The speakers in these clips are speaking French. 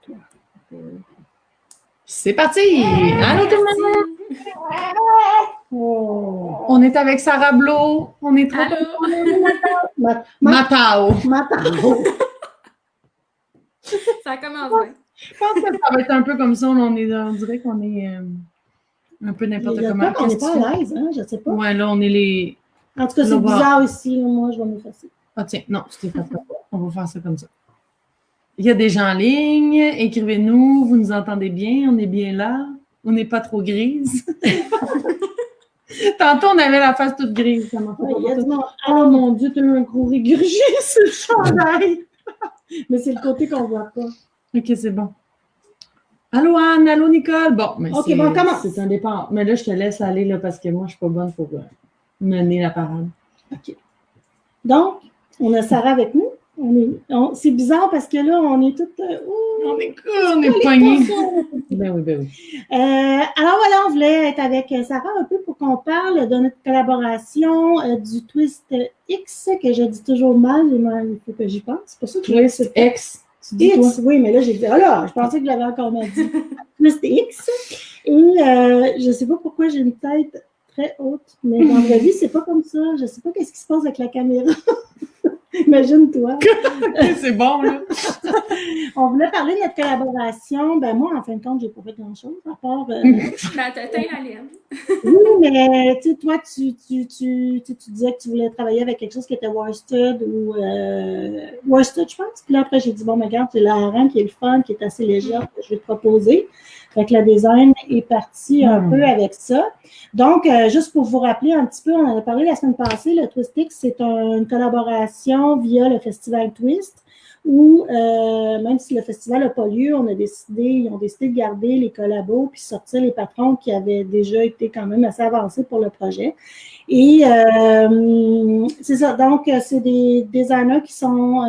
toi. C'est parti! Allô tout le monde! Oh. On est avec Sarah Blo. On est trop Allô? Matao. Ça commence bien. Je pense que ça va être un peu comme ça. On dirait qu'on est un peu n'importe comment. On n'est pas à l'aise, hein? Je sais pas. Ouais, là, on est les... En tout cas, c'est bizarre ici. Moi, je vais m'effacer. Ah tiens, non, tu t'es pas fait. On va faire ça comme ça. Il y a des gens en ligne. Écrivez-nous. Vous nous entendez bien? On est bien là? On n'est pas trop grise? Tantôt, on avait la face toute grise. Ça m'a fait oh mon Dieu, tu as eu un gros régurgé sur le chandail. Mais c'est le côté qu'on ne voit pas. OK, c'est bon. Allô Anne, allô Nicole. Bon, mais OK, bon, commence. C'est indépendant. Mais là, je te laisse aller là, parce que moi, je ne suis pas bonne pour mener la parole. OK. Donc, on a Sarah avec nous. C'est bizarre parce que là, on est toutes... on est pognés. Ben oui. Alors voilà, on voulait être avec Sarah un peu pour qu'on parle de notre collaboration du Twist X, que je dis toujours mal, il faut que j'y pense. C'est pour ça que Twist X. Tu dis X, oui, mais là, j'ai dit, oh là, je pensais que je l'avais encore mal dit. Twist X. Et je ne sais pas pourquoi j'ai une tête très haute, mais dans la vraie vie, c'est pas comme ça. Je ne sais pas qu'est-ce qui se passe avec la caméra. Imagine-toi. C'est bon, là. On voulait parler de notre collaboration. Ben moi, en fin de compte, j'ai pas fait grand-chose, à part... t'as teint la laine. Oui, mais tu sais, toi, tu disais que tu voulais travailler avec quelque chose qui était worsted ou worsted, je pense. Puis là, après, j'ai dit, bon, mais regarde, c'est la hareng qui est le fun, qui est assez légère, que je vais te proposer. Fait que le design est parti un peu avec ça. Donc, juste pour vous rappeler un petit peu, on en a parlé la semaine passée, le Twist X, c'est une collaboration via le Festival Twist, où même si le festival n'a pas lieu, ils ont décidé de garder les collabos puis sortir les patrons qui avaient déjà été quand même assez avancés pour le projet. Et c'est ça, donc c'est des designers qui sont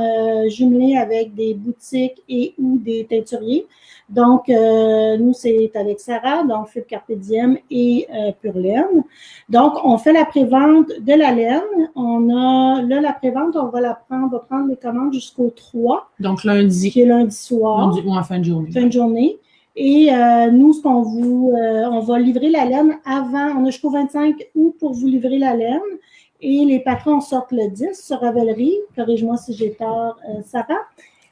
jumelés avec des boutiques et ou des teinturiers. Donc, nous, c'est avec Sarah, donc Philippe Carpe Diem et Pure Laine. Donc, on fait la prévente de la laine. La prévente, on va prendre les commandes jusqu'au 3. Donc, lundi. Qui est lundi soir. Lundi ou en fin de journée. Fin de journée. Et nous, on va livrer la laine avant, on a jusqu'au 25 août pour vous livrer la laine. Et les patrons sortent le 10 sur Ravelry. Corrige-moi si j'ai tort, Sarah.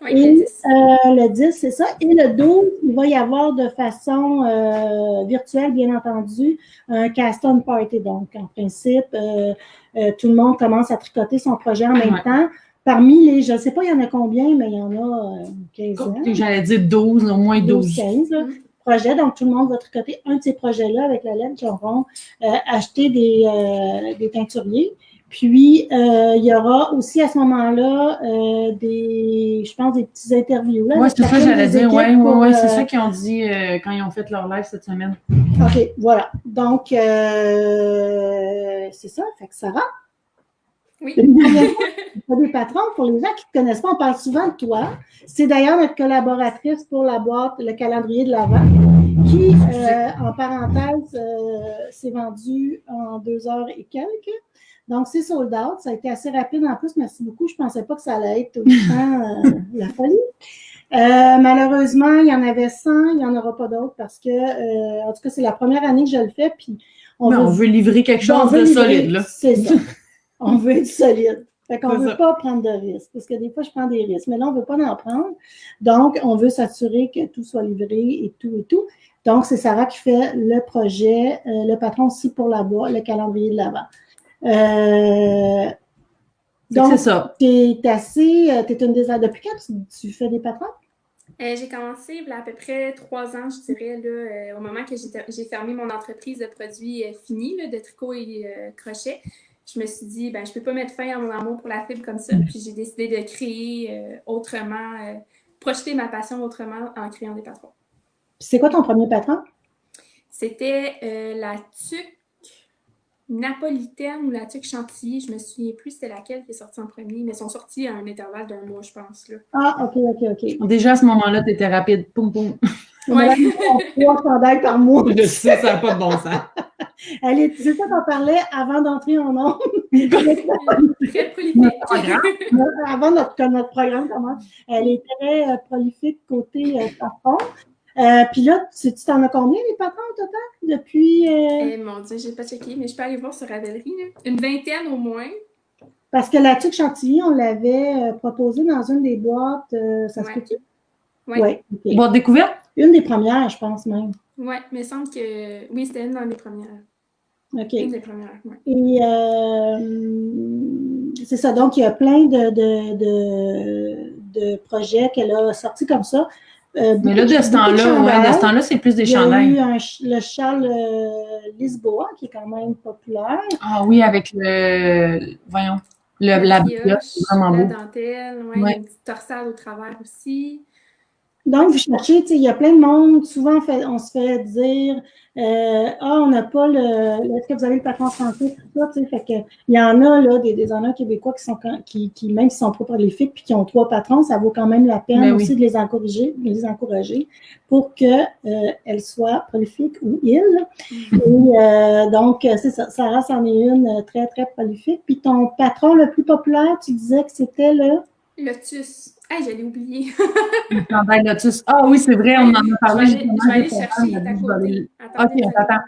Oui, et le 10, c'est ça. Et le 12, il va y avoir de façon virtuelle, bien entendu, un cast-on party. Donc, en principe, tout le monde commence à tricoter son projet en même temps. Parmi je ne sais pas, il y en a combien, mais il y en a 15. J'allais dire 12, au moins 12. 15 projets. Donc, tout le monde va tricoter un de ces projets-là avec la laine qui auront acheté des teinturiers. Puis, il y aura aussi à ce moment-là je pense, des petits interviews. Oui, c'est ça que j'allais dire. Oui, c'est ça qu'ils ont dit quand ils ont fait leur live cette semaine. OK, voilà. Donc, c'est ça. Fait que Sarah? Oui. Des patrons, pour les gens qui ne te connaissent pas, on parle souvent de toi. C'est d'ailleurs notre collaboratrice pour la boîte, le calendrier de l'Avent, qui, en parenthèse, s'est vendu en 2 heures et quelques. Donc, c'est sold out. Ça a été assez rapide en plus. Merci beaucoup. Je ne pensais pas que ça allait être autant la folie. Malheureusement, il y en avait 100. Il n'y en aura pas d'autres parce que, en tout cas, c'est la première année que je le fais. Puis on veut livrer quelque chose de solide. Là. C'est ça. On veut être solide. Fait qu'on ne veut pas prendre de risques. Parce que des fois, je prends des risques. Mais là, on ne veut pas en prendre. Donc, on veut s'assurer que tout soit livré et tout et tout. Donc, c'est Sarah qui fait le projet. Le patron aussi pour la boîte, le calendrier de l'Avent. Donc, c'est ça. T'es une designer. Depuis quand tu fais des patrons? J'ai commencé il y a à peu près 3 ans, je dirais, là, au moment que j'ai fermé mon entreprise de produits finis, là, de tricot et crochet. Je me suis dit, je peux pas mettre fin à mon amour pour la fibre comme ça. Puis j'ai décidé de créer autrement, projeter ma passion autrement en créant des patrons. C'est quoi ton premier patron? C'était la tuque napolitaine ou la tuque chantilly. Je me souviens plus c'était laquelle qui est sortie en premier, mais ils sont sortis à un intervalle d'1 mois, je pense. Là. Ah, OK. Déjà, à ce moment-là, tu étais rapide. Poum, poum. On a l'air d'avoir 3 chandails par mois. Je sais, ça n'a pas de bon sens. C'est ça qu'on parlait avant d'entrer en ondes. Très prolifique. Avant que notre programme commence. Elle est très prolifique côté patron. Puis là, tu t'en as combien les patrons au total depuis? Mon Dieu, j'ai pas checké, mais je peux aller voir sur Ravelry. Là. Une vingtaine au moins. Parce que la tuque chantilly, on l'avait proposée dans une des boîtes. Ça se peut-tu? Oui. Ouais, okay. Boîte découverte? Une des premières, je pense même. Oui, mais il semble que. Oui, c'était une dans les premières. OK. Une des premières, oui. Et c'est ça. Donc, il y a plein de projets qu'elle a sortis comme ça. Mais là, de ce temps-là, c'est plus des chandails. Il y a eu le châle Lisboa, qui est quand même populaire. Ah oui, avec le... Voyons. La pioche, c'est vraiment beau. La dentelle, ouais. Il y a une petite torsade au travers aussi. Donc, vous cherchez, il y a plein de monde. Souvent, on se fait dire on n'a pas est-ce que vous avez le patron français, tout ça, fait que il y en a là, des designers québécois qui même s'ils sont pas prolifiques puis qui ont 3 patrons, ça vaut quand même la peine aussi de les encourager pour qu'elles soient prolifiques ou ils. Et donc, c'est ça. Sarah, c'en est une très, très prolifique. Puis ton patron le plus populaire, tu disais que c'était le Lotus. Ah, je l'ai oublié. Le chandail Lotus. Ah oui, c'est vrai, on en a parlé. Je vais aller chercher ta côté. OK, attends.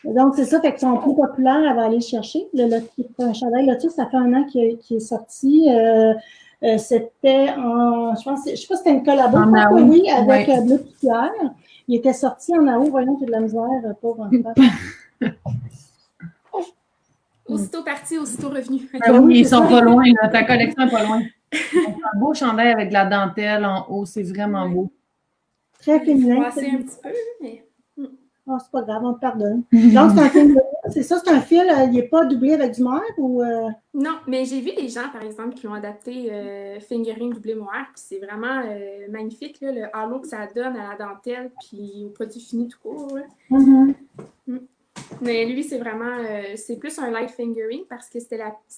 Donc, c'est ça, fait que son plus populaire, elle va aller le chercher. Un chandail Lotus, ça fait 1 an qui est sorti. C'était en, je sais pas si c'était une collaboration, avec Bleu Pierre. Il était sorti en août. Voyons, j'ai de la misère, pauvre enfant. Aussitôt parti, aussitôt revenu. Oui, ils sont pas loin, là. Ta collection n'est pas loin. Un beau chandail avec de la dentelle en haut, c'est vraiment beau. Très féminin. C'est un petit peu, mais... Oh, c'est pas grave, on te pardonne. Donc, c'est un fil, c'est un fil, il n'est pas doublé avec du mohair ou... Non, mais j'ai vu des gens, par exemple, qui ont adapté fingering doublé mohair, puis c'est vraiment magnifique, là, le halo que ça donne à la dentelle, puis au produit fini tout court. Mais lui, c'est vraiment, c'est plus un light fingering parce que c'est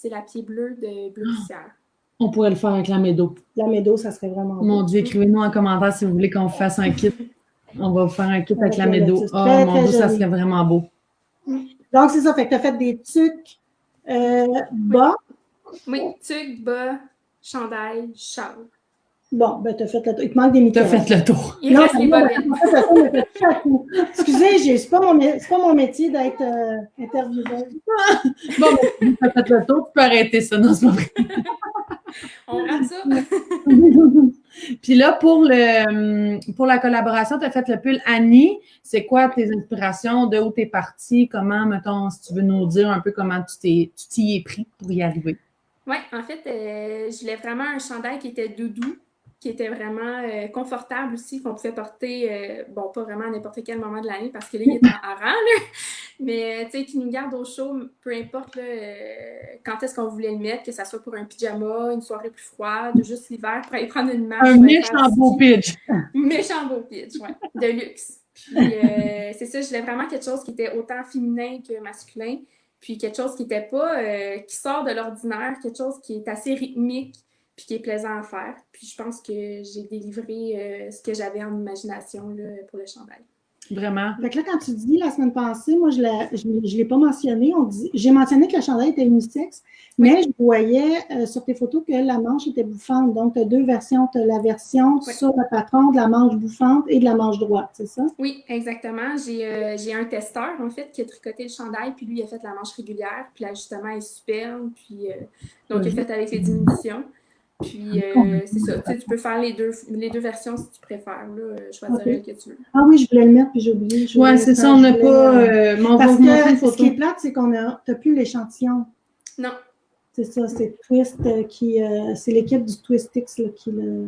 la pied bleue de Bleu Poussière. On pourrait le faire avec la Médo. La Médo, ça serait vraiment beau. Mon Dieu, écrivez-nous en commentaire si vous voulez qu'on fasse un kit. On va vous faire un kit avec la Médo. Oh mon Dieu, ça serait vraiment beau. Donc, c'est ça. Fait que tu as fait des tucs bas. Oui, tucs, bas, chandail, châle. Bon, ben, tu as fait le tour. Il te manque des micros. Tu as fait le tour. Il reste les bobettes. Excusez, c'est pas mon métier d'être intervieweuse. Bon, tu as fait le tour, tu peux arrêter ça. Non, c'est pas vrai. On rate ça. Puis là, pour la collaboration, tu as fait le pull Annie. C'est quoi tes inspirations? De où tu es partie? Comment, mettons, si tu veux nous dire un peu comment tu t'y es pris pour y arriver? Oui, en fait, je voulais vraiment un chandail qui était doudou, qui était vraiment confortable aussi, qu'on pouvait porter, bon, pas vraiment à n'importe quel moment de l'année, parce que là, il est en hareng, là, mais tu sais, qui nous garde au chaud, peu importe là, quand est-ce qu'on voulait le mettre, que ça soit pour un pyjama, une soirée plus froide, juste l'hiver, pour aller prendre une marche. Un méchant beau pitch. Méchant beau pitch, oui, de luxe. Puis, c'est ça, je voulais vraiment quelque chose qui était autant féminin que masculin, puis quelque chose qui n'était pas, qui sort de l'ordinaire, quelque chose qui est assez rythmique, puis qui est plaisant à faire. Puis je pense que j'ai délivré ce que j'avais en imagination là, pour le chandail. Vraiment. Fait que là, quand tu dis la semaine passée, moi, je ne l'ai pas mentionné. J'ai mentionné que le chandail était unisexe, mais je voyais sur tes photos que la manche était bouffante. Donc, tu as 2 versions. Tu as la version sur le patron de la manche bouffante et de la manche droite, c'est ça? Oui, exactement. J'ai un testeur, en fait, qui a tricoté le chandail, puis lui, il a fait la manche régulière, puis l'ajustement est superbe, puis donc, il a fait avec les diminutions. Puis, c'est ça. Tu peux faire les deux versions si tu préfères. Là, choisir elle que tu veux. Ah oui, je voulais le mettre, puis j'ai oublié. Oui, c'est ça, on n'a pas... parce que ce qui est plate, c'est qu'on n'a plus l'échantillon. Non. C'est ça, c'est Twist c'est l'équipe du Twistix là, qui le...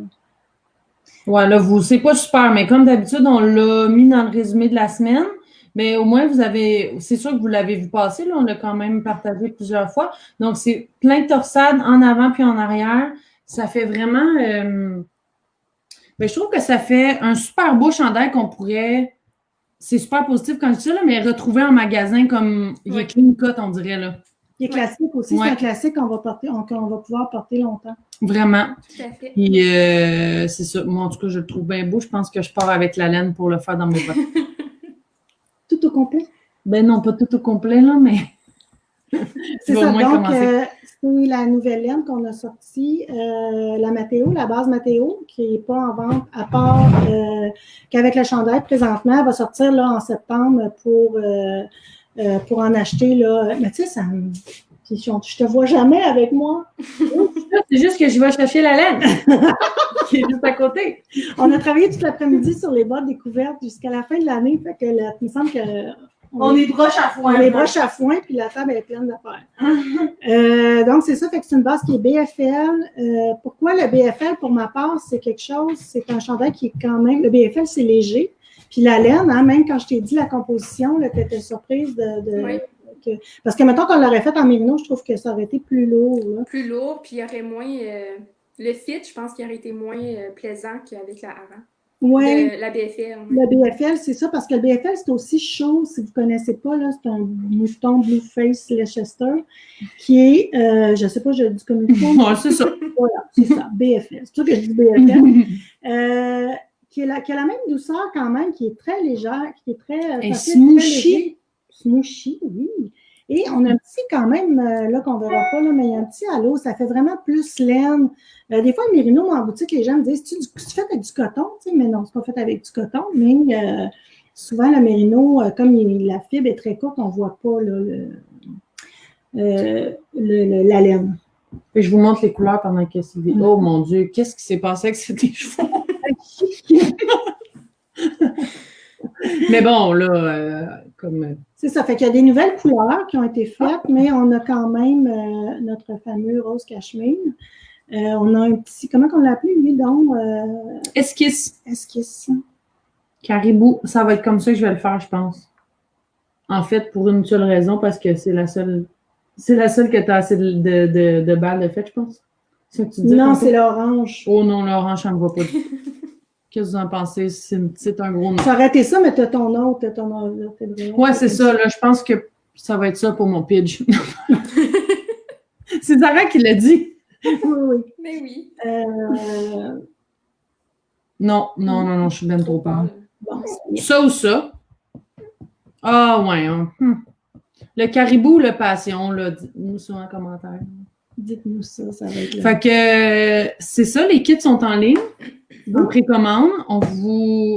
Ouais, là, c'est pas super, mais comme d'habitude, on l'a mis dans le résumé de la semaine. Mais au moins, c'est sûr que vous l'avez vu passer, là, on l'a quand même partagé plusieurs fois. Donc, c'est plein de torsades en avant puis en arrière. Ça fait vraiment... je trouve que ça fait un super beau chandail qu'on pourrait... C'est super positif quand je dis ça, là, mais retrouver en magasin comme il est clean cut, on dirait, là. Il est classique aussi, Ouais. c'est un classique qu'on va pouvoir porter longtemps. Vraiment. Tout à fait. Puis, c'est ça. Moi, en tout cas, je le trouve bien beau. Je pense que je pars avec la laine pour le faire dans mes bottes. Tout au complet? Ben non, pas tout au complet, là, mais C'est je vais ça, au moins donc commencer. c'est la nouvelle laine qu'on a sortie, la Matteo, la base Matteo, qui n'est pas en vente, à part qu'avec le chandail présentement, elle va sortir là, en septembre pour en acheter. Là. Mais tu sais, je te vois jamais avec moi. C'est juste que je vais chercher la laine qui est juste à côté. On a travaillé toute l'après-midi sur les bottes découvertes jusqu'à la fin de l'année. Fait que il me semble que On est broche à foin. on les broche à foin, puis la table est pleine d'affaires. Donc, c'est ça, fait que c'est une base qui est BFL. Pourquoi le BFL, pour ma part, c'est quelque chose, c'est un chandail qui est quand même, le BFL, c'est léger. Puis la laine, hein, même quand je t'ai dit la composition, tu étais surprise Oui. parce que, mettons qu'on l'aurait fait en mérino, je trouve que ça aurait été plus lourd. Là. Plus lourd, puis il y aurait moins... le fit, je pense qu'il aurait été moins plaisant qu'avec la Aran. Oui, La BFL. le BFL, c'est ça, parce que le BFL, c'est aussi chaud, si vous ne connaissez pas, là, c'est un mouton Blueface Leicester, qui est, je ne sais pas, je le dis comme il faut. Ouais, c'est ça. Voilà, c'est ça, BFL. C'est ça que je dis BFL. Qui a la même douceur quand même, qui est très légère, qui est très... Et smooshy. Smooshy, oui. Et on a un petit quand même, là qu'on ne verra pas, là, mais il y a un petit halo, ça fait vraiment plus laine. Des fois, le mérino, en boutique, les gens me disent, tu fais avec du coton? Tu sais, mais non, c'est pas fait avec du coton, mais souvent, le mérino, comme la fibre est très courte, on ne voit pas là, la laine. Et je vous montre les couleurs pendant que c'est vidéo. Oh mon Dieu, qu'est-ce qui s'est passé avec ces cheveux? Mais bon, là, comme. C'est ça, fait qu'il y a des nouvelles couleurs qui ont été faites, mais on a quand même notre fameux rose cachemire. On a un petit, comment on l'a appelé, lui, donc? Esquisse. Esquisse. Caribou, ça va être comme ça que je vais le faire, je pense. En fait, pour une seule raison, parce que c'est la seule que tu as assez de balles de fête, je pense. C'est ça que tu dis, non, c'est l'orange. Oh non, l'orange, ça ne me va pas du tout. Qu'est-ce que vous en pensez? C'est un gros nom. Ça aurait été ça, mais tu as ton autre. Ouais, c'est ça. Là, je pense que ça va être ça pour mon pitch. C'est Zara qui l'a dit. Oui. Mais oui. Non, je suis bien trop pâle. Bon, ça ou ça? Ah, ouais. Le caribou ou le passion, là, dites-nous ça en commentaire. Dites-nous ça, ça va être là. Fait que c'est ça, les kits sont en ligne. En précommande,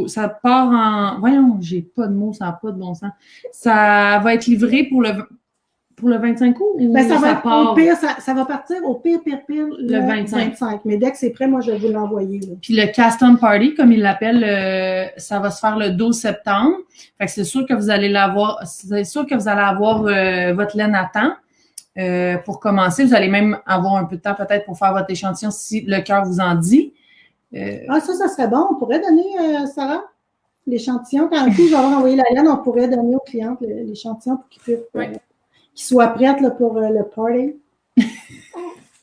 ça part en... Voyons, j'ai pas de mots, ça n'a pas de bon sens. Ça va être livré pour le 25 août ou ça va part... au pire, ça va partir au pire le 25. Mais dès que c'est prêt, moi, je vais vous l'envoyer. Là. Puis le Custom Party, comme ils l'appellent, ça va se faire le 12 septembre. Fait que c'est sûr que vous allez l'avoir... C'est sûr que vous allez avoir votre laine à temps. Pour commencer, vous allez même avoir un peu de temps peut-être pour faire votre échantillon si le cœur vous en dit. Ça serait bon. On pourrait donner, Sarah, l'échantillon. Quand je vais avoir envoyé la laine, on pourrait donner aux clientes l'échantillon pour qu'ils puissent, qu'ils soient prêtes là, pour le party.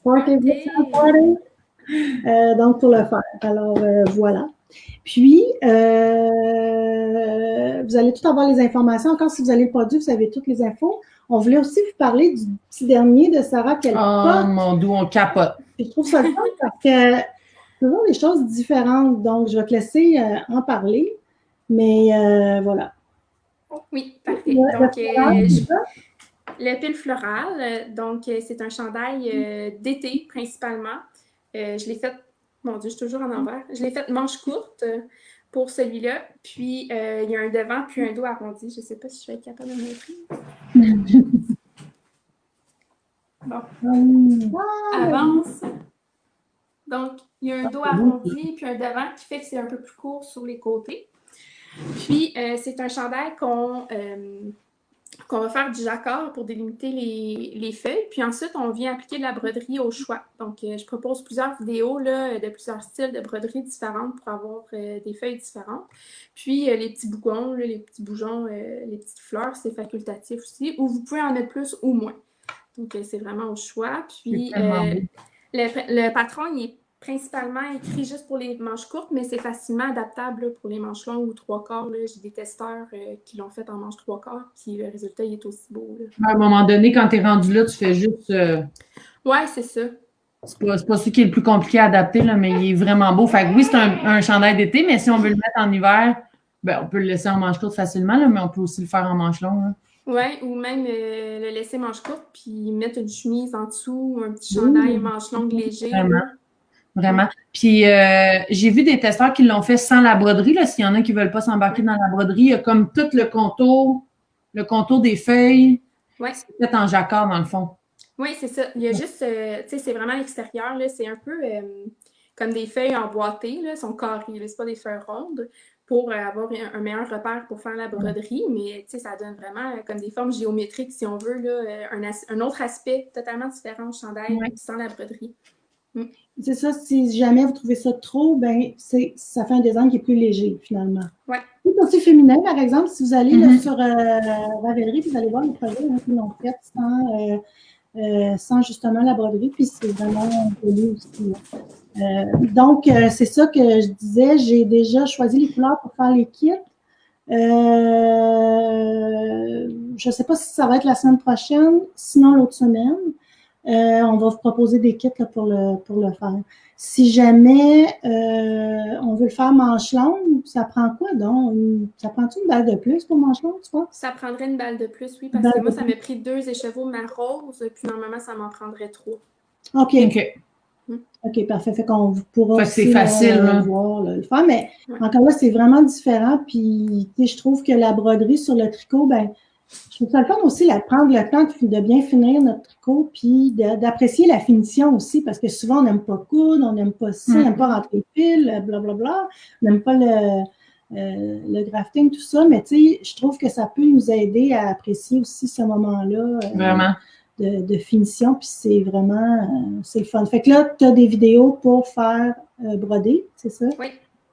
Party. Donc, pour le faire. Alors, voilà. Puis, vous allez tout avoir les informations. Encore, si vous allez le produit, vous avez toutes les infos. On voulait aussi vous parler du petit dernier de Sarah qu'elle porte. Oh mon Dieu, on capote. Je trouve ça le fun parce que toujours des choses différentes. Donc, je vais te laisser en parler. Mais voilà. Oui, parfait. Donc, le pull floral, donc c'est un chandail d'été principalement. Je l'ai fait, mon Dieu, je suis toujours en envers. Je l'ai fait manche courte pour celui-là. Puis, il y a un devant puis un dos arrondi. Je ne sais pas si je vais être capable de montrer. Bon. Avance. Donc, il y a un dos arrondi puis un devant qui fait que c'est un peu plus court sur les côtés. Puis, c'est un chandail qu'on va faire du jacquard pour délimiter les feuilles. Puis ensuite, on vient appliquer de la broderie au choix. Donc, je propose plusieurs vidéos là, de plusieurs styles de broderie différentes pour avoir des feuilles différentes. Puis, les petits bougons, là, les petits bourgeons, les petites fleurs, c'est facultatif aussi. Ou vous pouvez en mettre plus ou moins. Donc, c'est vraiment au choix. Puis, le patron, il est principalement écrit juste pour les manches courtes, mais c'est facilement adaptable là, pour les manches longues ou 3/4. J'ai des testeurs qui l'ont fait en manche 3/4, puis le résultat, il est aussi beau. Là. À un moment donné, quand tu es rendu là, tu fais juste... Ouais, c'est ça. C'est pas celui qui est le plus compliqué à adapter, là, mais il est vraiment beau. Fait que oui, c'est un chandail d'été, mais si on veut le mettre en hiver, ben, on peut le laisser en manche courte facilement, là, mais on peut aussi le faire en manche longue. Là. Ouais, ou même le laisser manche courte, puis mettre une chemise en dessous, ou un petit chandail manche longue léger. Vraiment. Vraiment. Puis, j'ai vu des testeurs qui l'ont fait sans la broderie. Là, s'il y en a qui ne veulent pas s'embarquer dans la broderie, il y a comme tout le contour des feuilles. Ouais. C'est fait en jacquard, dans le fond. Oui, c'est ça. Il y a juste, tu sais, c'est vraiment l'extérieur, là. C'est un peu comme des feuilles emboîtées, là. Elles sont carrées, là. C'est pas des feuilles rondes pour avoir un meilleur repère pour faire la broderie. Mais, tu sais, ça donne vraiment comme des formes géométriques, si on veut, là. Un autre aspect totalement différent au chandail sans la broderie. C'est ça, si jamais vous trouvez ça trop, ben ça fait un design qui est plus léger, finalement. Ouais. C'est aussi féminin, par exemple, si vous allez là, sur Ravelry, vous allez voir les projets qu'ils l'ont fait sans justement la broderie, puis c'est vraiment joli aussi. Donc, c'est ça que je disais, j'ai déjà choisi les couleurs pour faire les kits. Je ne sais pas si ça va être la semaine prochaine, sinon l'autre semaine. On va vous proposer des kits là, pour le faire. Si jamais on veut le faire manche longue, ça prend quoi donc? Ça prend-tu une balle de plus pour manche longue, tu penses? Ça prendrait une balle de plus, oui, parce que moi, ça m'a pris 2 écheveaux ma rose, puis normalement, ça m'en prendrait 3. OK. OK, parfait. Fait qu'on pourra aussi voir le faire. Mais encore là, c'est vraiment différent. Puis, je trouve que la broderie sur le tricot, ben je trouve ça le fun aussi de prendre le temps de bien finir notre tricot, puis d'apprécier la finition aussi, parce que souvent, on n'aime pas coudre, on n'aime pas ça, on n'aime pas rentrer les fils, blablabla, on n'aime pas le grafting, tout ça, mais tu sais, je trouve que ça peut nous aider à apprécier aussi ce moment-là de finition, puis c'est vraiment, c'est le fun. Fait que là, tu as des vidéos pour faire broder, c'est ça? Oui.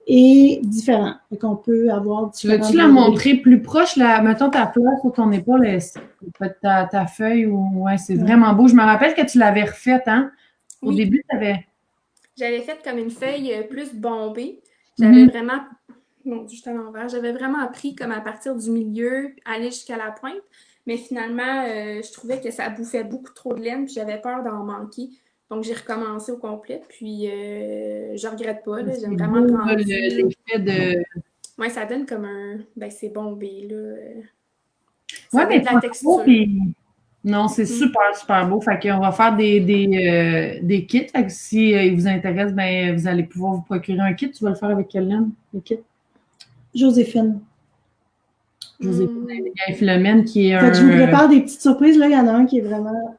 Et différent. Fait qu'on peut avoir différents. Tu veux-tu la montrer plus proche, mettons ta fleur sur ton épaule, ta feuille, ouais, c'est vraiment beau. Je me rappelle que tu l'avais refaite, hein? Au début, tu avais. J'avais fait comme une feuille plus bombée. J'avais vraiment. Bon, juste à l'envers. J'avais vraiment appris comme à partir du milieu, aller jusqu'à la pointe. Mais finalement, je trouvais que ça bouffait beaucoup trop de laine, puis j'avais peur d'en manquer. Donc, j'ai recommencé au complet, puis je regrette pas. Là, j'aime vraiment le rendu. L'effet de... Oui, ça donne comme un... Ben, c'est bombé, là. Oui, mais de la texture. Non, c'est super, super beau. Fait qu'on va faire des kits. Fait que si il vous intéresse, ben, vous allez pouvoir vous procurer un kit. Tu vas le faire avec quelle laine, le kit? Joséphine. Joséphine Philomène, qui est je vous prépare des petites surprises. Là, il y en a un qui est vraiment...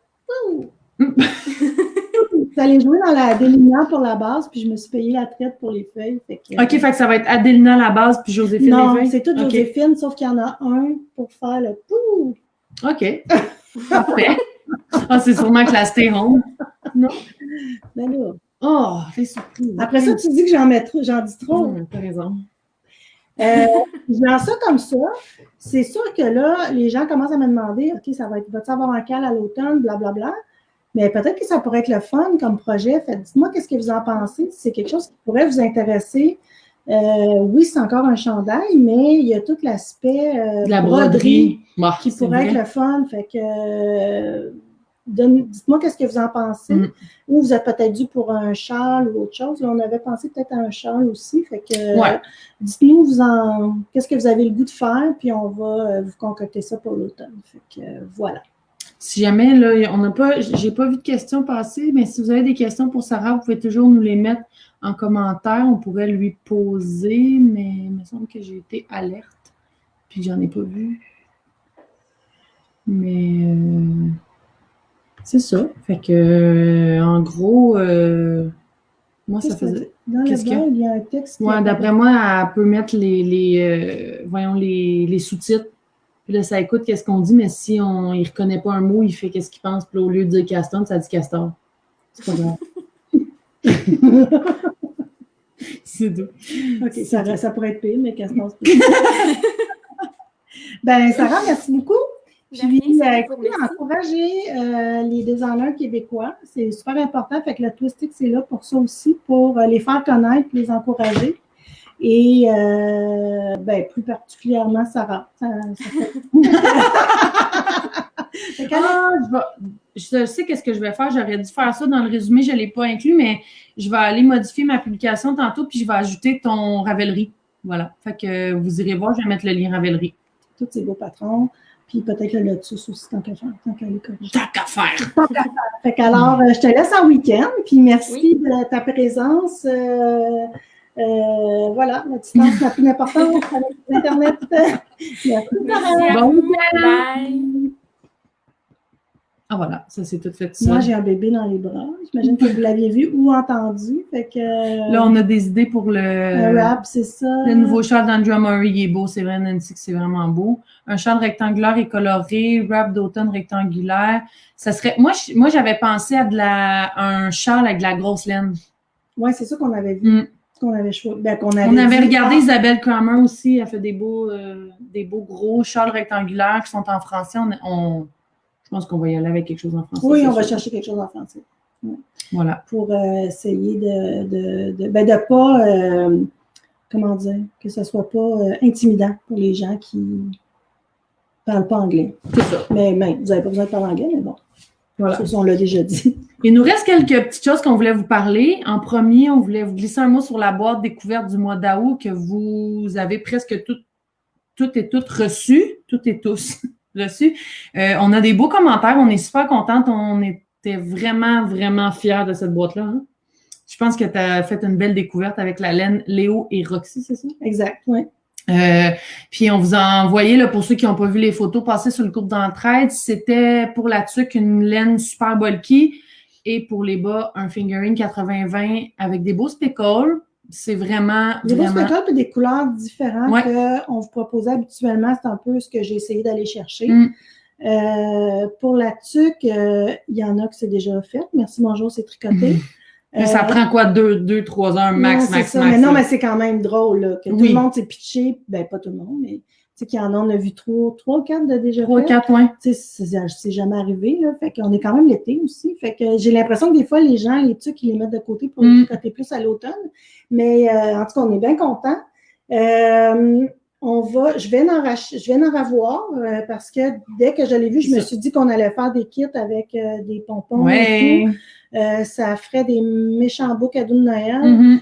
Vous allez jouer dans la Adélina pour la base, puis je me suis payé la traite pour les feuilles. OK, fait que ça va être Adélina la base, puis Joséphine les feuilles? Non, c'est toute Joséphine, sauf qu'il y en a un pour faire le pou. OK. Parfait. C'est sûrement que la Stay Home. Non? Ben là. Oh, c'est surpris. Après ça, tu dis que j'en dis trop. T'as raison. Je lance ça comme ça. C'est sûr que là, les gens commencent à me demander, OK, va-tu avoir un cal à l'automne, blablabla. Mais peut-être que ça pourrait être le fun comme projet. Dites-moi qu'est-ce que vous en pensez. Si c'est quelque chose qui pourrait vous intéresser. Oui, c'est encore un chandail, mais il y a tout l'aspect de la broderie qui pourrait être le fun. Fait que dites-moi qu'est-ce que vous en pensez. Ou vous êtes peut-être dû pour un châle ou autre chose. Là, on avait pensé peut-être à un châle aussi. Fait que dites-nous qu'est-ce que vous avez le goût de faire, puis on va vous concocter ça pour l'automne. Fait que voilà. Si jamais, là, j'ai pas vu de questions passer, mais si vous avez des questions pour Sarah, vous pouvez toujours nous les mettre en commentaire. On pourrait lui poser, mais il me semble que j'ai été alerte, puis j'en ai pas vu. Mais c'est ça. Fait que, en gros, moi, ça faisait... Dans le blog, il y a un texte. Ouais, d'après moi, elle peut mettre les sous-titres. Puis là, ça écoute qu'est-ce qu'on dit, mais si il ne reconnaît pas un mot, il fait qu'est-ce qu'il pense. Puis là, au lieu de dire Caston, ça dit Castor. C'est pas grave. C'est tout. OK, ça pourrait être pire, mais Castor, c'est pire. Ben, Sarah, merci beaucoup. Puis, Merci. encourager les designers québécois, c'est super important. Fait que la Twistic, c'est là pour ça aussi, pour les faire connaître, les encourager. Et plus particulièrement Sarah. Je sais qu'est-ce que je vais faire. J'aurais dû faire ça dans le résumé, je ne l'ai pas inclus, mais je vais aller modifier ma publication tantôt, puis je vais ajouter ton Ravelry. Voilà. Fait que vous irez voir, je vais mettre le lien Ravelry. Tous ces beaux patrons. Puis peut-être le Lotus aussi, tant qu'à faire. Tant qu'à faire. Fait qu'alors, je te laisse en week-end, puis merci de ta présence. Voilà, la distance la plus importante avec Internet. Merci. Bon week-end. Bye. Ah voilà, ça c'est tout fait ça. Moi, j'ai un bébé dans les bras. J'imagine que vous l'aviez vu ou entendu. Fait que, là, on a des idées pour le wrap, c'est ça. Le nouveau châle d'Andrea Murray, il est beau. C'est vrai, Nancy, que c'est vraiment beau. Un châle rectangulaire et coloré, wrap d'automne rectangulaire. Ça serait. Moi, j'avais pensé à un châle avec de la grosse laine. Oui, c'est ça qu'on avait vu. Qu'on avait on avait regardé Isabelle Kramer aussi. Elle fait des beaux gros châles rectangulaires qui sont en français. Je pense qu'on va y aller avec quelque chose en français. Oui, on va chercher quelque chose en français. Ouais. Voilà. Pour essayer de pas, comment dire, que ce soit pas intimidant pour les gens qui ne parlent pas anglais. C'est ça. Mais vous n'avez pas besoin de parler anglais, mais bon. Voilà. Ça, on l'a déjà dit. Il nous reste quelques petites choses qu'on voulait vous parler. En premier, on voulait vous glisser un mot sur la boîte découverte du mois d'août que vous avez presque toutes et toutes reçues. Toutes et tous reçus. On a des beaux commentaires. On est super contentes. On était vraiment, vraiment fiers de cette boîte-là. Hein? Je pense que tu as fait une belle découverte avec la laine Léo et Roxy, c'est ça? Exact, oui. Puis on vous a envoyé, là, pour ceux qui n'ont pas vu les photos passer sur le groupe d'entraide, c'était pour la tuque une laine super bulky et pour les bas, un fingering 80-20 avec des beaux speckles. C'est vraiment... Des beaux speckles et des couleurs différentes qu'on vous proposait habituellement. C'est un peu ce que j'ai essayé d'aller chercher. Pour la tuque, il y en a que c'est déjà fait. Merci, bonjour, c'est tricoté. Mais ça prend quoi? 2-3 heures max. Mais non, mais c'est quand même drôle, là, que tout le monde s'est pitché. Ben, pas tout le monde, mais tu sais qu'il y en a, on a vu 3 ou 4 de déjà 3 ou 4, oui. Tu sais, c'est jamais arrivé, là. Fait qu'on est quand même l'été aussi. Fait que j'ai l'impression que des fois, les gens, les tuques, ils les mettent de côté pour les tricoter plus à l'automne. Mais en tout cas, on est bien contents. Je vais en avoir parce que dès que je l'ai vu, je me suis dit qu'on allait faire des kits avec des pompons et tout. Ça ferait des méchants beaux cadeaux de Noël.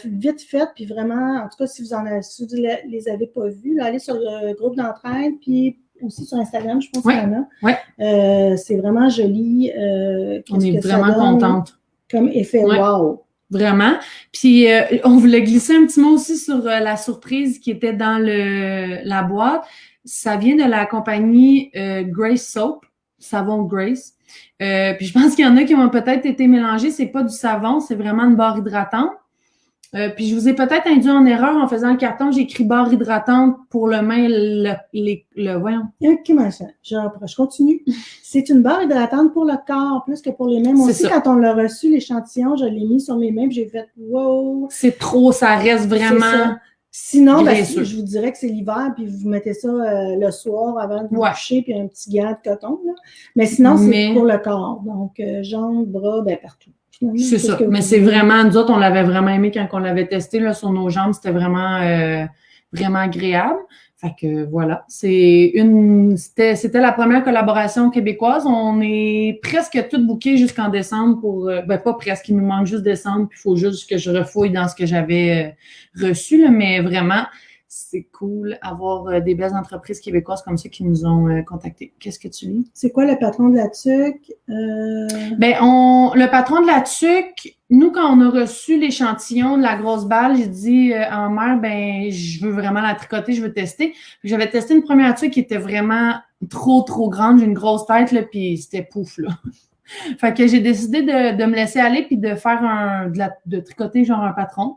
Vite fait, puis vraiment, en tout cas, si vous les avez pas vus, là, allez sur le groupe d'entraide, puis aussi sur Instagram, je pense qu'il y en a. C'est vraiment joli. On est vraiment contente. Comme effet wow. Vraiment. Puis, on voulait glisser un petit mot aussi sur la surprise qui était dans la boîte. Ça vient de la compagnie Grace Soap, savon Grace. Puis, je pense qu'il y en a qui ont peut-être été mélangés. C'est pas du savon, c'est vraiment une barre hydratante. Puis, je vous ai peut-être induit en erreur en faisant le carton. J'ai écrit barre hydratante pour le main, voyons. Comment ça? Je continue. C'est une barre hydratante pour le corps, plus que pour les mains. Moi aussi, quand on l'a reçu, l'échantillon, je l'ai mis sur mes mains, puis j'ai fait wow! C'est trop, ça reste vraiment. Sinon, je vous dirais que c'est l'hiver, puis vous mettez ça le soir avant de vous coucher, puis un petit gant de coton. Là. Mais sinon, c'est pour le corps. Donc, jambes, bras, partout. C'est ça. Mais c'est vraiment, nous autres, on l'avait vraiment aimé quand on l'avait testé là, sur nos jambes. C'était vraiment, vraiment agréable. Fait que voilà. C'était la première collaboration québécoise. On est presque tout booké jusqu'en décembre pour, pas presque. Il nous manque juste décembre. Puis il faut juste que je refouille dans ce que j'avais reçu, là, mais vraiment, c'est cool avoir des belles entreprises québécoises comme ça qui nous ont contactés. Qu'est-ce que tu lis? C'est quoi le patron de la tuque? Le patron de la tuque, nous, quand on a reçu l'échantillon de la grosse balle, j'ai dit à ma mère, je veux vraiment la tricoter, je veux tester. Puis j'avais testé une première tuque qui était vraiment trop, trop grande. J'ai une grosse tête, là, puis c'était pouf, là. Fait que j'ai décidé de me laisser aller puis de faire de tricoter genre un patron.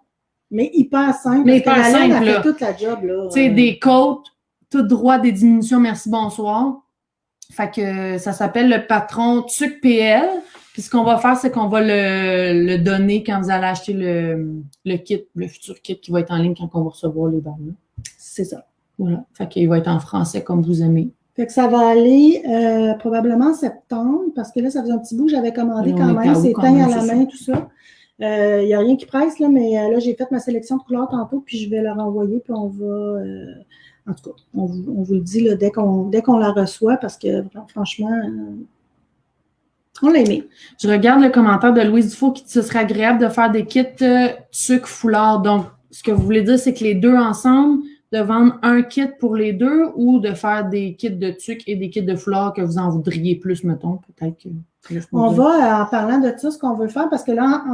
Mais hyper simple. Mais hyper simple, là. Elle fait toute la job, là. Tu sais, des côtes, tout droit, des diminutions, merci, bonsoir. Fait que ça s'appelle le patron TUC PL. Puis ce qu'on va faire, c'est qu'on va le donner quand vous allez acheter le kit, le futur kit qui va être en ligne quand on va recevoir les balles. C'est ça. Voilà. Fait qu'il va être en français comme vous aimez. Fait que ça va aller probablement en septembre, parce que là, ça faisait un petit bout que j'avais commandé quand même. C'est teint à la main, tout ça. Il n'y a rien qui presse, là, mais là, j'ai fait ma sélection de couleurs tantôt, puis je vais la renvoyer, puis on va... en tout cas, on vous le dit là, dès qu'on la reçoit, parce que franchement, on l'a aimé. Je regarde le commentaire de Louise Dufault qui dit ce serait agréable de faire des kits tuc foulard. Donc, ce que vous voulez dire, c'est que les deux ensemble, de vendre un kit pour les deux ou de faire des kits de tuc et des kits de foulard que vous en voudriez plus, mettons, peut-être que... On va, en parlant de ça, ce qu'on veut faire, parce que là,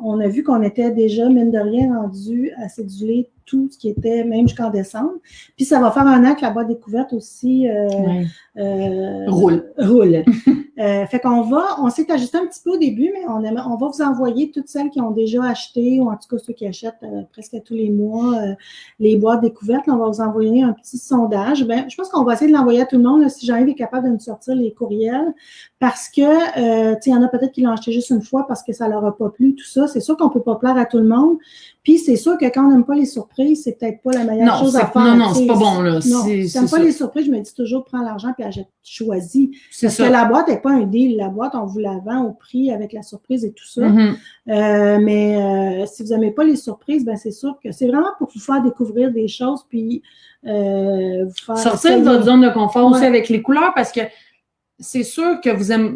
on a vu qu'on était déjà, mine de rien, rendu à céduler tout ce qui était, même jusqu'en décembre. Puis ça va faire un an que la boîte découverte aussi roule. Fait on s'est ajusté un petit peu au début, mais on va vous envoyer toutes celles qui ont déjà acheté, ou en tout cas ceux qui achètent presque à tous les mois les boîtes découvertes. Là, on va vous envoyer un petit sondage. Ben, je pense qu'on va essayer de l'envoyer à tout le monde, là, si Jean-Yves est capable de nous sortir les courriels, parce que, il y en a peut-être qui l'ont acheté juste une fois parce que ça leur a pas plu, tout ça. C'est sûr qu'on peut pas plaire à tout le monde. Puis c'est sûr que quand on n'aime pas les surprises, c'est peut-être pas la meilleure chose à faire. Non, c'est pas bon, là. Non, si t'aimes pas les surprises, je me dis toujours, prends l'argent puis achète, choisis. Parce que la boîte n'est pas un deal. La boîte, on vous la vend au prix avec la surprise et tout ça. Mais si vous n'aimez pas les surprises, ben c'est sûr que c'est vraiment pour vous faire découvrir des choses puis vous faire... Sortir de votre zone de confort aussi avec les couleurs, parce que c'est sûr que vous aimez...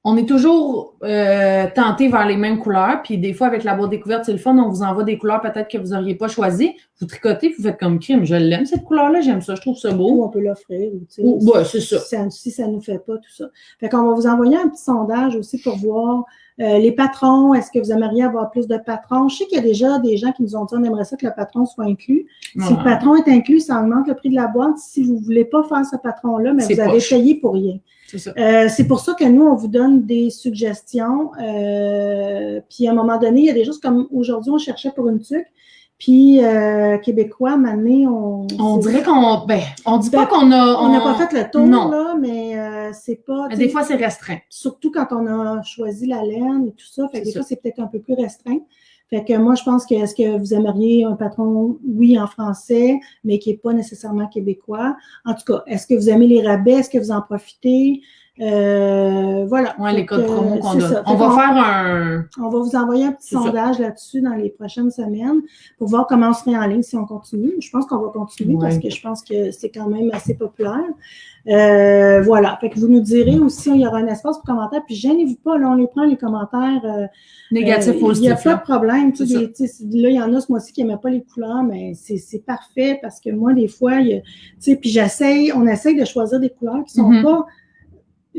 On est toujours tenté vers les mêmes couleurs, puis des fois, avec la boîte découverte, c'est le fun, on vous envoie des couleurs peut-être que vous n'auriez pas choisies. Vous tricotez, vous faites comme crime. Je l'aime, cette couleur-là, j'aime ça, je trouve ça beau. Ou on peut l'offrir. Ouais, c'est ça. Si ça ne nous fait pas, tout ça. Fait qu'on va vous envoyer un petit sondage aussi pour voir les patrons. Est-ce que vous aimeriez avoir plus de patrons? Je sais qu'il y a déjà des gens qui nous ont dit on aimerait ça que le patron soit inclus. Si le patron est inclus, ça augmente le prix de la boîte. Si vous ne voulez pas faire ce patron-là, mais vous avez payé pour rien. C'est ça. C'est pour ça que nous, on vous donne des suggestions. Puis à un moment donné, il y a des choses comme aujourd'hui, on cherchait pour une tuque. Puis québécois, maintenant, on dirait qu'on... Ben, on dit pas qu'on a... On n'a pas fait le tour, là, mais c'est pas... Mais des fois, c'est restreint. Surtout quand on a choisi la laine et tout ça. Fait que des fois, c'est peut-être un peu plus restreint. Fait que moi, je pense que est-ce que vous aimeriez un patron, oui, en français, mais qui n'est pas nécessairement québécois? En tout cas, est-ce que vous aimez les rabais? Est-ce que vous en profitez? Voilà. Oui, les codes promo qu'on donne. On va vous envoyer un petit sondage là-dessus dans les prochaines semaines pour voir comment on serait en ligne si on continue. Je pense qu'on va continuer parce que je pense que c'est quand même assez populaire. Voilà. Fait que vous nous direz aussi, il y aura un espace pour commentaires. Puis gênez-vous pas, là, on les prend les commentaires négatifs, positifs. Il n'y a pas de problème. Là, il y en a ce mois-ci qui n'aimaient pas les couleurs, mais c'est parfait parce que moi, des fois, puis on essaye de choisir des couleurs qui ne sont pas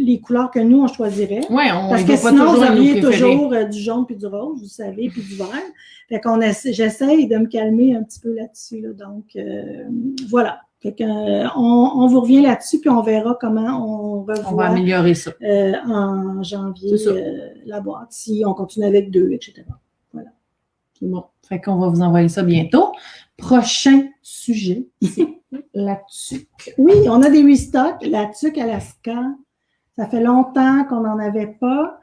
les couleurs que nous, on choisirait. Oui, parce que sinon, vous auriez toujours du jaune puis du rose, vous savez, puis du vert. Fait qu'on j'essaye de me calmer un petit peu là-dessus. Là. Donc, voilà. Fait que, on vous revient là-dessus, puis on verra comment on revoit. On va améliorer ça. En janvier, la boîte, si on continue avec 2, etc. Voilà. C'est bon. Fait qu'on va vous envoyer ça bientôt. Prochain sujet, c'est la tuque. Oui, on a des restocks. La tuque Alaska. Ça fait longtemps qu'on n'en avait pas.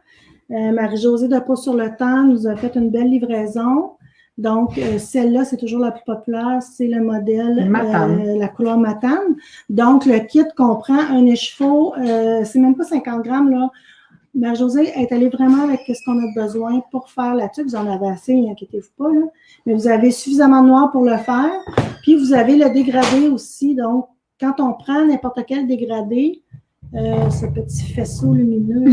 Marie-Josée de Pas sur le temps nous a fait une belle livraison. Donc, celle-là, c'est toujours la plus populaire. C'est le modèle, la couleur matane. Donc, le kit comprend un écheveau. C'est même pas 50 grammes, là. Marie-Josée est allée vraiment avec ce qu'on a besoin pour faire la tuque. Vous en avez assez, inquiétez-vous pas, là. Mais vous avez suffisamment de noir pour le faire. Puis, vous avez le dégradé aussi. Donc, quand on prend n'importe quel dégradé, ce petit faisceau lumineux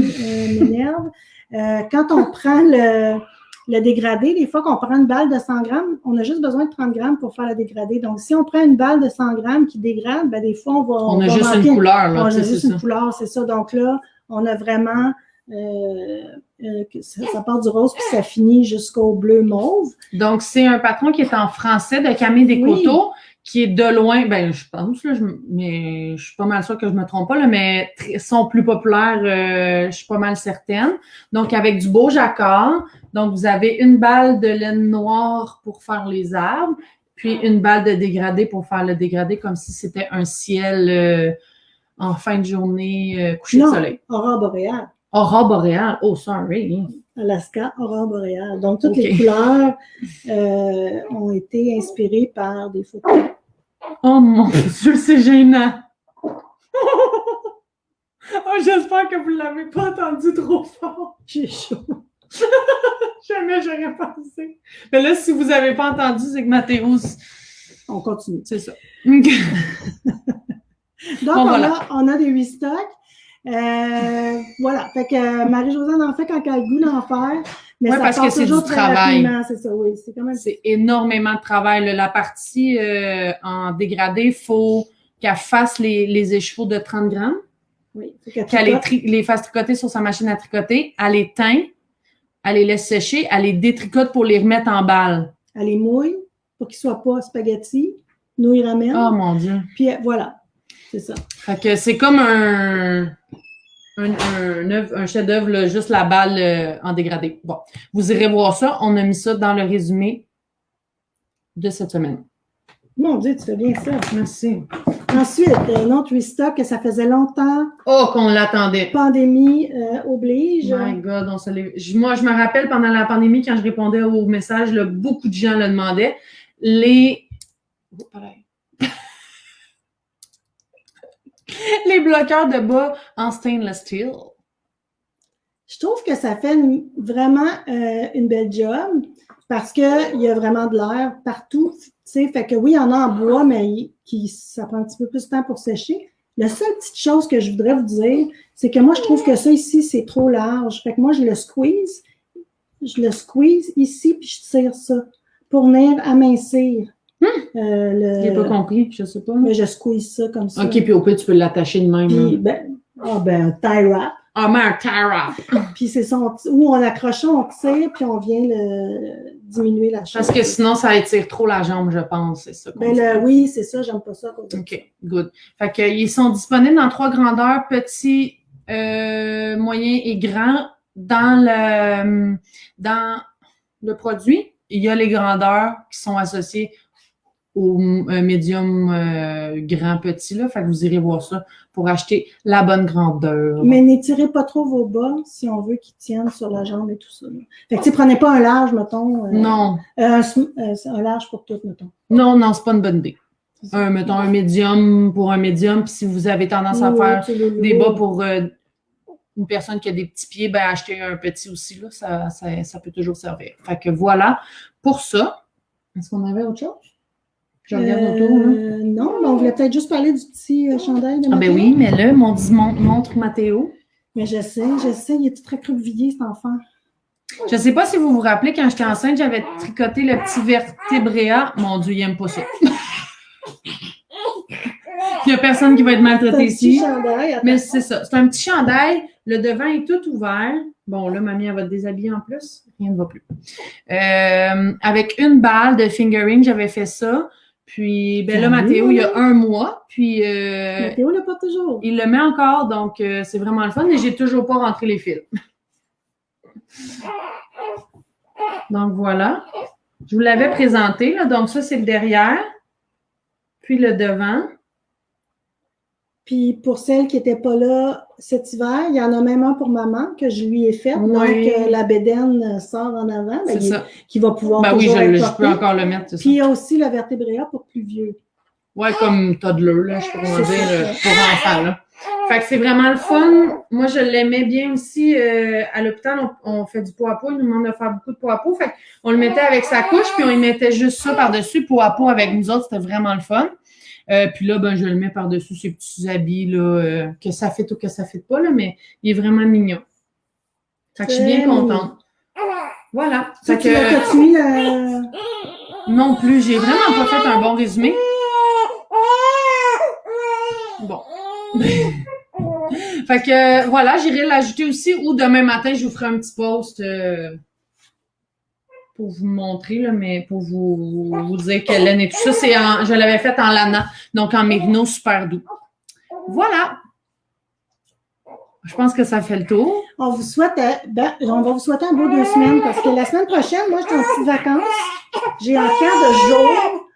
m'énerve. Quand on prend le dégradé, des fois qu'on prend une balle de 100 grammes, on a juste besoin de 30 grammes pour faire le dégradé. Donc, si on prend une balle de 100 grammes qui dégrade, ben, des fois, on a juste une couleur. Là, on a juste une couleur, c'est ça. Donc là, on a vraiment... ça part du rose puis ça finit jusqu'au bleu mauve. Donc, c'est un patron qui est en français de Camille Descoteaux. Qui est de loin, ben je pense, là, mais je suis pas mal sûre que je me trompe pas, là, mais sont plus populaires, je suis pas mal certaine. Donc, avec du beau jacquard. Donc, vous avez une balle de laine noire pour faire les arbres, puis une balle de dégradé pour faire le dégradé, comme si c'était un ciel en fin de journée couché de soleil. Aurore boréale. Aurore boréale, oh sorry. Alaska, aurore boréale. Donc, toutes les couleurs ont été inspirées par des photos. Oh mon Dieu, c'est gênant! Oh, j'espère que vous ne l'avez pas entendu trop fort. J'ai chaud. Jamais j'aurais pensé. Mais là, si vous n'avez pas entendu, c'est que Mathéus... On continue. C'est ça. OK. Donc, Bon, voilà. on a des restocks. Voilà. Fait que Marie-Josane en fait quand elle a le goût d'en faire. Mais Ouais, ça parce part que c'est toujours du très travail. rapidement, c'est ça, oui. C'est quand même. C'est énormément de travail. Là. La partie en dégradé, il faut qu'elle fasse les échevaux de 30 grammes, Oui. Fait que qu'elle les fasse tricoter sur sa machine à tricoter, elle les teint, elle les laisse sécher, elle les détricote pour les remettre en balle. Elle les mouille pour qu'ils ne soient pas spaghetti, nouilles ramen. Oh mon Dieu. Puis voilà, c'est ça. Fait que c'est comme un chef-d'œuvre, là, juste la balle en dégradé. Bon, vous irez voir ça. On a mis ça dans le résumé de cette semaine. Mon Dieu, tu fais bien ça. Merci. Ensuite, un autre restock que ça faisait longtemps. Oh, qu'on l'attendait. Pandémie oblige. My God, moi, je me rappelle pendant la pandémie, quand je répondais aux messages, là, beaucoup de gens le demandaient. Les bloqueurs de bas en stainless steel. Je trouve que ça fait vraiment une belle job parce qu'il y a vraiment de l'air partout. Fait que oui, il y en a en bois, mais ça prend un petit peu plus de temps pour sécher. La seule petite chose que je voudrais vous dire, c'est que moi, je trouve que ça ici, c'est trop large. Fait que moi, je le squeeze ici, puis je tire ça pour venir amincir. J'ai pas compris, je sais pas. Mais je squeeze ça comme ça. OK, puis au pire, tu peux l'attacher de même. Puis, un tie wrap. Ah, mais un tie wrap. Puis c'est ça, où on accroche ça, on tire, puis on vient diminuer la chose. Parce que sinon, ça étire trop la jambe, je pense. C'est ça. Oui, c'est ça, j'aime pas ça. OK, good. Fait que, ils sont disponibles dans 3 grandeurs, petit, moyen et grand. Dans le produit, il y a les grandeurs qui sont associées au médium grand petit, là. Fait que vous irez voir ça pour acheter la bonne grandeur. Mais n'étirez pas trop vos bas si on veut qu'ils tiennent sur la jambe et tout ça. Là. Fait que, prenez pas un large, mettons. Non. Un large pour tout, mettons. Non, c'est pas une bonne idée. Mettons un médium pour un médium, puis si vous avez tendance à faire des bas pour une personne qui a des petits pieds, ben achetez un petit aussi, là, ça peut toujours servir. Fait que voilà, pour ça, est-ce qu'on avait autre chose? Je regarde autour, là. Non, mais on voulait peut-être juste parler du petit chandail de Mathéo. Ah ben oui, mais là, montre Mathéo. Mais je sais, il est très croquevillé, cet enfant. Je sais pas si vous vous rappelez, quand j'étais enceinte, j'avais tricoté le petit vertébréa. Mon Dieu, il aime pas ça. Il n'y a personne qui va être maltraité ici. Chandail, mais c'est ça. C'est un petit chandail. Le devant est tout ouvert. Bon, là, mamie, elle va te déshabiller en plus. Rien ne va plus. Avec une balle de fingering, j'avais fait ça. Puis, ben là, Mathéo, il y a 1 mois. Puis, Mathéo le porte toujours. Il le met encore, donc c'est vraiment le fun. Et j'ai toujours pas rentré les fils. Donc, voilà. Je vous l'avais présenté, là. Donc, ça, c'est le derrière. Puis, le devant. Puis, pour celles qui n'étaient pas là cet hiver, il y en a même un pour maman que je lui ai fait. Oui. Donc, la bédaine sort en avant. C'est ça. Qui va pouvoir ben oui, toujours être je peux encore le mettre, c'est ça. Puis, il y a aussi le vertébréa pour plus vieux. Ouais, comme toddler, là, je pourrais dire, pour enfants, là. Fait que c'est vraiment le fun. Moi, je l'aimais bien aussi. À l'hôpital, on fait du pot à pot. Il nous demande de faire beaucoup de pot à pot. Fait qu'on le mettait avec sa couche, puis on y mettait juste ça par-dessus, pot à pot avec nous autres. C'était vraiment le fun. Puis là, ben, je le mets par-dessus ces petits habits, là, que ça fait ou que ça fait pas, là, mais il est vraiment mignon. Fait que je suis bien contente. Voilà. Fait que, non plus, j'ai vraiment pas fait un bon résumé. Bon. Fait que voilà, j'irai l'ajouter aussi ou demain matin, je vous ferai un petit post pour vous montrer, là, mais pour vous dire quelle laine et tout ça. Je l'avais fait en lana, donc en mérino super doux. Voilà. Je pense que ça fait le tour. On va vous souhaiter un beau 2 semaines parce que la semaine prochaine, moi, je suis en petites vacances. J'ai un quart de jour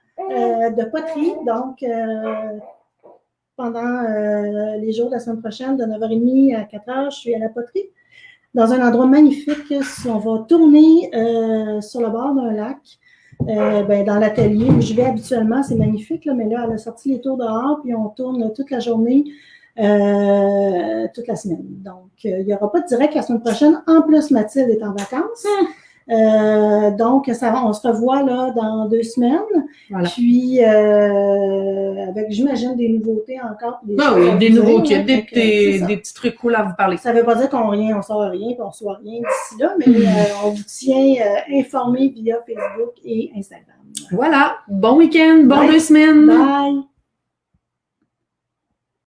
de poterie, donc pendant les jours de la semaine prochaine, de 9h30 à 4h, je suis à la poterie, dans un endroit magnifique. On va tourner sur le bord d'un lac, dans l'atelier où je vais habituellement. C'est magnifique, là, mais là, elle a sorti les tours dehors, puis on tourne toute la journée toute la semaine. Donc, il n'y aura pas de direct la semaine prochaine. En plus, Mathilde est en vacances. Donc, on se revoit là dans 2 semaines. Voilà. Puis, avec, j'imagine, des nouveautés encore. Des nouveaux kits, des petits trucs cool à vous parler. Ça ne veut pas dire qu'on sort rien et qu'on ne reçoit rien d'ici là, mais on vous tient informés via Facebook et Instagram. Voilà. Bon week-end, bonne 2 semaines. Bye.